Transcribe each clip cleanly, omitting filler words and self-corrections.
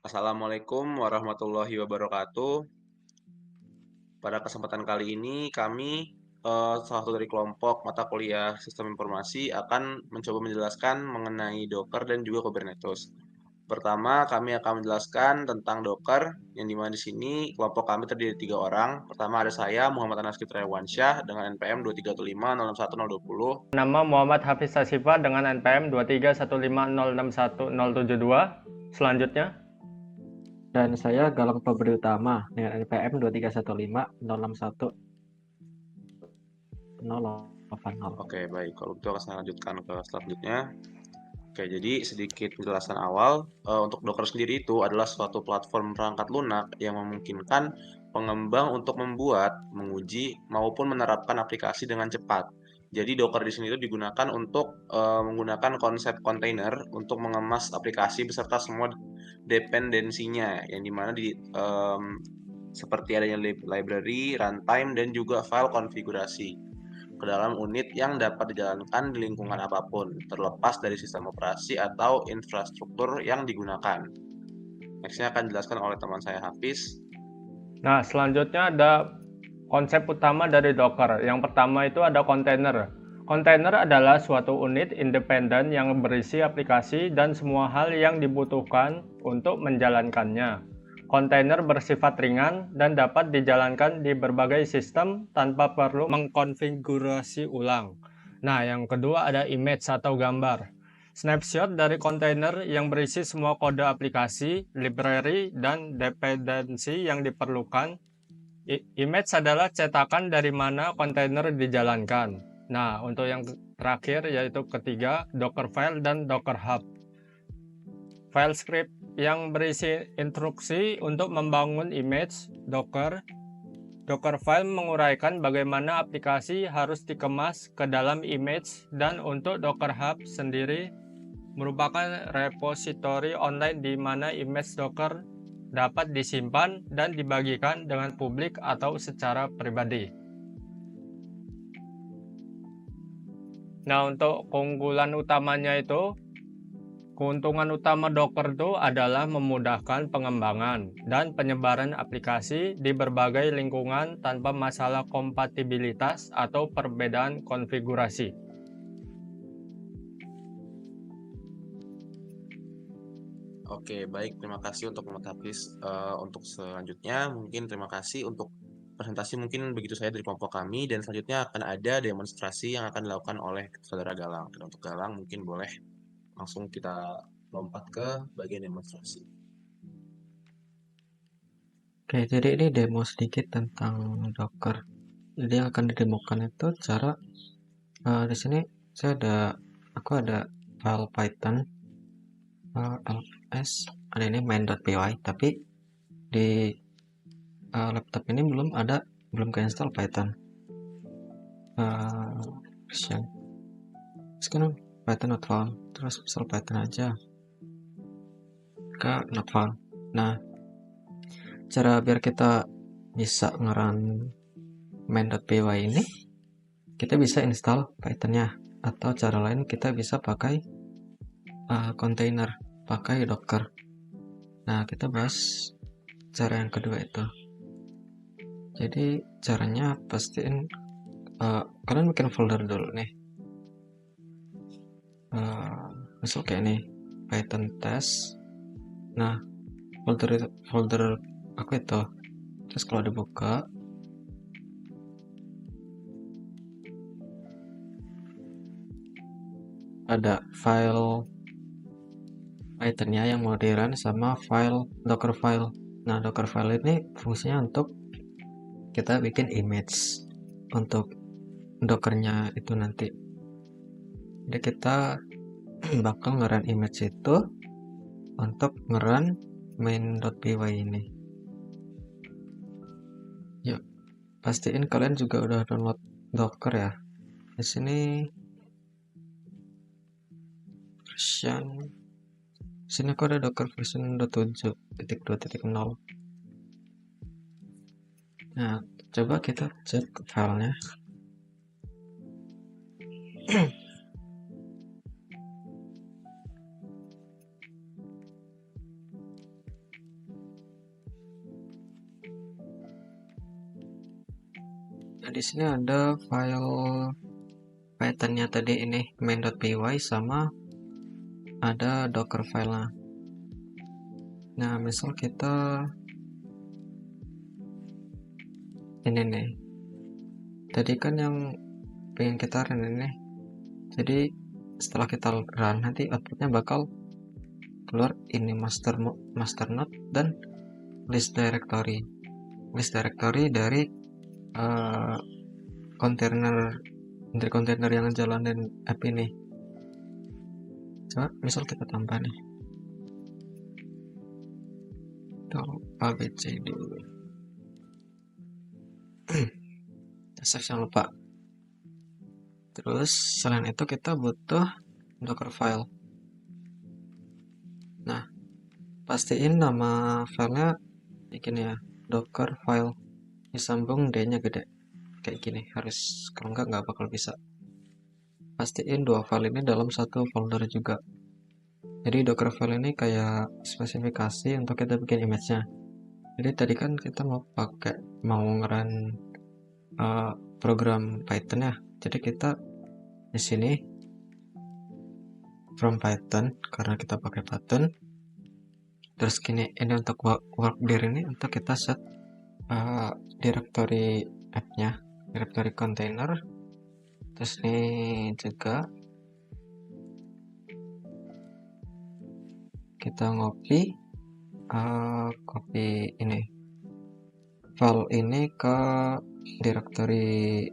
Assalamualaikum warahmatullahi wabarakatuh. Pada kesempatan kali ini kami, salah satu dari kelompok mata kuliah Sistem Informasi akan mencoba menjelaskan mengenai Docker dan juga Kubernetes. Pertama, kami akan menjelaskan tentang Docker, yang di mana di sini kelompok kami terdiri 3 orang. Pertama ada saya, Muhammad Anas Fitriawansyah, dengan NPM 231506120. Nama Muhammad Hafiz Sasifa dengan NPM 23150617072. Selanjutnya, Dan saya Galang Febri Utama dengan NPM 231506180. Oke, baik. Kalau begitu akan saya lanjutkan ke selanjutnya. Oke, jadi sedikit penjelasan awal, untuk Docker sendiri itu adalah suatu platform perangkat lunak yang memungkinkan pengembang untuk membuat, menguji, maupun menerapkan aplikasi dengan cepat. Jadi Docker di sini itu digunakan untuk menggunakan konsep kontainer untuk mengemas aplikasi beserta semua dependensinya, yang dimana seperti adanya library, runtime, dan juga file konfigurasi ke dalam unit yang dapat dijalankan di lingkungan apapun, terlepas dari sistem operasi atau infrastruktur yang digunakan. Nextnya akan dijelaskan oleh teman saya Hafiz. selanjutnya ada konsep utama dari Docker. Yang pertama itu ada kontainer. Kontainer adalah suatu unit independen yang berisi aplikasi dan semua hal yang dibutuhkan untuk menjalankannya. Kontainer bersifat ringan dan dapat dijalankan di berbagai sistem tanpa perlu mengkonfigurasi ulang. Nah, yang kedua ada image atau gambar. Snapshot dari kontainer yang berisi semua kode aplikasi, library, dan dependensi yang diperlukan. Image adalah cetakan dari mana kontainer dijalankan. Nah, untuk yang terakhir yaitu ketiga, Dockerfile dan Docker Hub. File script yang berisi instruksi untuk membangun image Docker. Dockerfile menguraikan bagaimana aplikasi harus dikemas ke dalam image, dan untuk Docker Hub sendiri merupakan repositori online di mana image Docker dapat disimpan dan dibagikan dengan publik atau secara pribadi. Nah, untuk keunggulan utamanya itu, keuntungan utama Docker itu adalah memudahkan pengembangan dan penyebaran aplikasi di berbagai lingkungan tanpa masalah kompatibilitas atau perbedaan konfigurasi. Oke, baik. Terima kasih untuk Muhammad Hafiz. Untuk selanjutnya, mungkin terima kasih untuk presentasi mungkin begitu saya dari kelompok kami, dan selanjutnya akan ada demonstrasi yang akan dilakukan oleh saudara Galang. Dan untuk Galang mungkin boleh langsung kita lompat ke bagian demonstrasi. Oke, jadi ini demo sedikit tentang Docker. Jadi yang akan didemokan itu cara di sini aku ada file Python ls, ada ini main.py, tapi di laptop ini belum keinstall Python version. Sekarang Python not found, terus install Python aja ke not found. Nah, cara biar kita bisa ngerun main.py ini, kita bisa install Pythonnya, atau cara lain kita bisa pakai container, pakai Docker. Nah, kita bahas cara yang kedua itu. Jadi caranya pastiin kalian bikin folder dulu nih. Misal kayak ini Python test. Nah, folder aku itu. Terus kalau dibuka, ada file Pythonnya yang mau di run sama file Docker file. Nah, Docker file ini fungsinya untuk kita bikin image untuk Dockernya itu nanti. Jadi kita bakal nge-run image itu untuk nge-run main.py ini. Yuk, pastiin kalian juga udah download Docker ya. Di sini aku ada Docker version 7.2.0. Nah, coba kita cek filenya. Nah, di sini ada file Python-nya tadi ini main.py sama ada docker file-nya. Nah, misal kita ini nih. Tadi kan yang pengen kita run ini. Jadi setelah kita run nanti outputnya bakal keluar ini master node dan list directory dari kontainer yang jalanin app ini. Coba misal kita tambah nih abc dulu. Save jangan lupa. Terus selain itu kita butuh docker file. Nah, pastiin nama filenya bikin ya, docker file disambung D-nya gede kayak gini, harus, kalau nggak bakal bisa. Pastiin dua file ini dalam satu folder juga. Jadi docker file ini kayak spesifikasi untuk kita bikin image-nya. Jadi tadi kan kita mau nge-run program Python ya. Jadi kita di sini from Python karena kita pakai Python. Terus ini untuk workdir ini untuk kita set directory app-nya, directory container. Terus ini juga kita copy ini file ini ke directory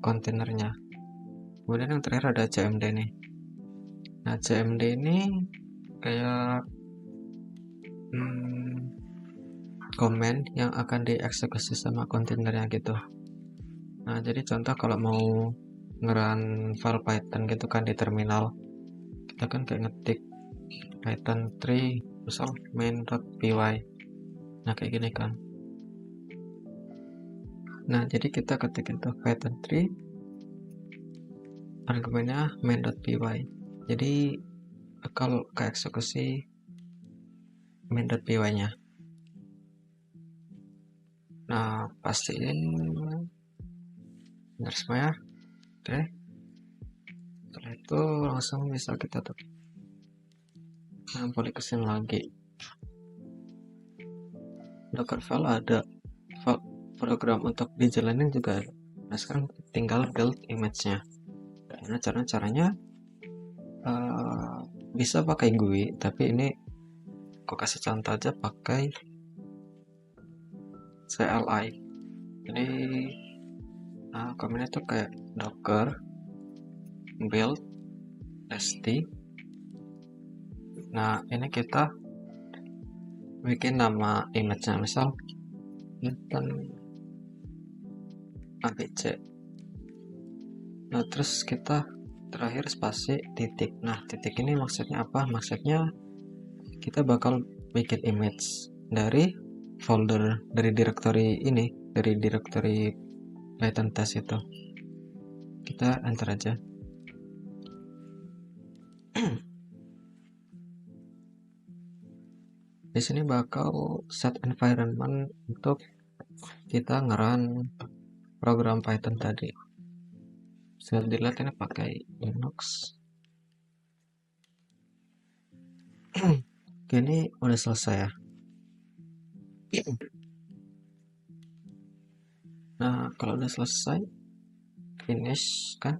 kontainernya. Kemudian yang terakhir ada cmd nih. Nah, cmd ini kayak komen yang akan dieksekusi sama kontainernya gitu. Nah, jadi contoh kalau mau nge-run file Python gitu kan di terminal, kita kan kayak ngetik Python 3 misal main.py. Nah, kayak gini kan. Nah, jadi kita ketik itu Python 3 argumennya main.py. Jadi bakal ke eksekusi main.py nya. Nah, pastiin benar semua ya. Oke. Setelah itu langsung bisa kita tutup. Nah, boleh kesini lagi. Docker file ada, program untuk dijalanin juga ada. Nah, sekarang tinggal build image-nya. Nah, caranya bisa pakai GUI, tapi ini aku kasih contoh aja pakai CLI. Jadi command itu kayak docker build st. Nah, ini kita bikin nama image-nya, misal Python abc. Nah, terus kita terakhir spasi titik. Nah, titik ini maksudnya apa? Maksudnya kita bakal bikin image dari folder, dari directory ini, dari directory Python test itu. Kita enter aja. Di sini bakal set environment untuk kita nge-run program Python tadi. Bisa dilihat ini pakai Linux. Oke, ini udah selesai ya. Nah, kalau udah selesai, finish kan,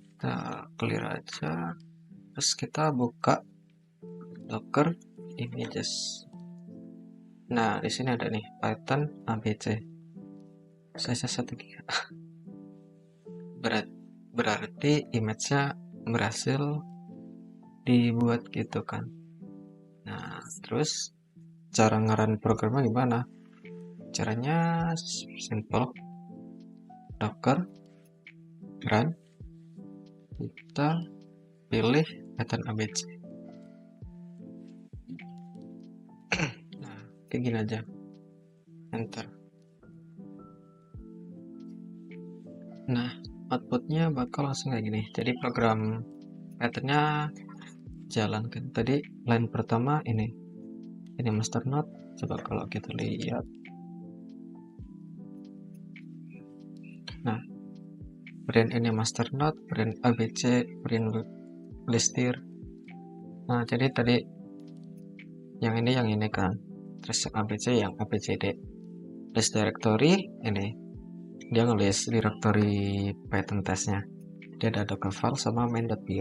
kita clear aja. Terus kita buka docker images. Nah, di sini ada nih Python abc. Size 1 GB. Berarti image-nya berhasil dibuat gitu kan. Nah, terus cara nge-run programnya gimana? Caranya simple. Docker run, kita pilih Python abc. Nah, kayak gini aja, enter. Nah, outputnya bakal langsung kayak gini. Jadi program Pythonnya jalan kan. Tadi line pertama ini master node. Coba kalau kita lihat, Nah, print ini master node, print ABC, print listir. Nah, jadi tadi yang ini kan, terus yang ABC yang ABCD. List directory ini dia ngelis directory Python testnya. Dia ada docker file sama main.py.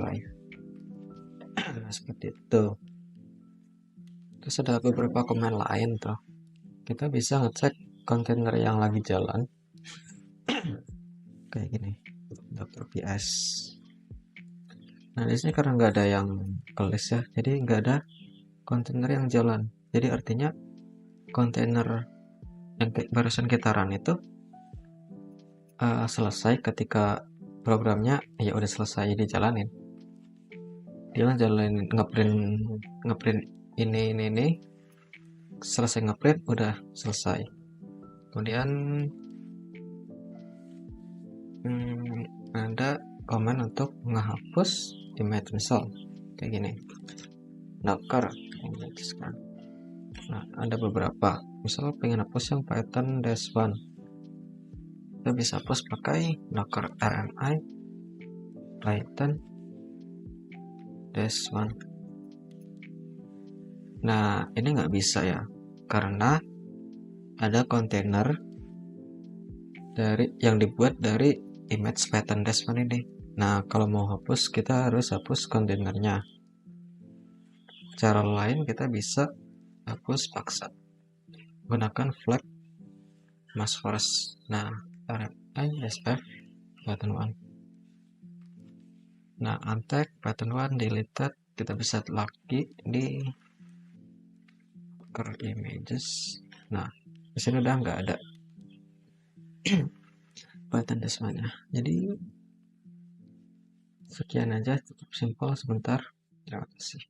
Nah, seperti itu. Terus ada beberapa command lain tuh. Kita bisa ngecek kontainer yang lagi jalan. Kayak gini. Docker ps. Nah, di sini karena nggak ada yang kelis ya, jadi nggak ada kontainer yang jalan. Jadi artinya kontainer yang barusan kita run itu selesai ketika programnya ya udah selesai dijalanin. Dia jalanin ngeprint ini selesai ngeprint udah selesai. Kemudian ada command untuk menghapus image install kayak gini, docker image kan. Nah, ada beberapa, misal pengen hapus yang Python -1, kita bisa hapus pakai docker rmi Python -1. Nah, ini nggak bisa ya, karena ada kontainer yang dibuat dari image Python -1 ini. Nah, kalau mau hapus kita harus hapus kontainernya. Cara lain kita bisa hapus paksa gunakan flag must first. Nah, rmi sf Python 1. Nah, untagged Python 1 deleted kita bisa lagi di docker images. Nah, di sini udah nggak ada Python -nya. Jadi sekian aja, cukup simpel sebentar. Terima kasih.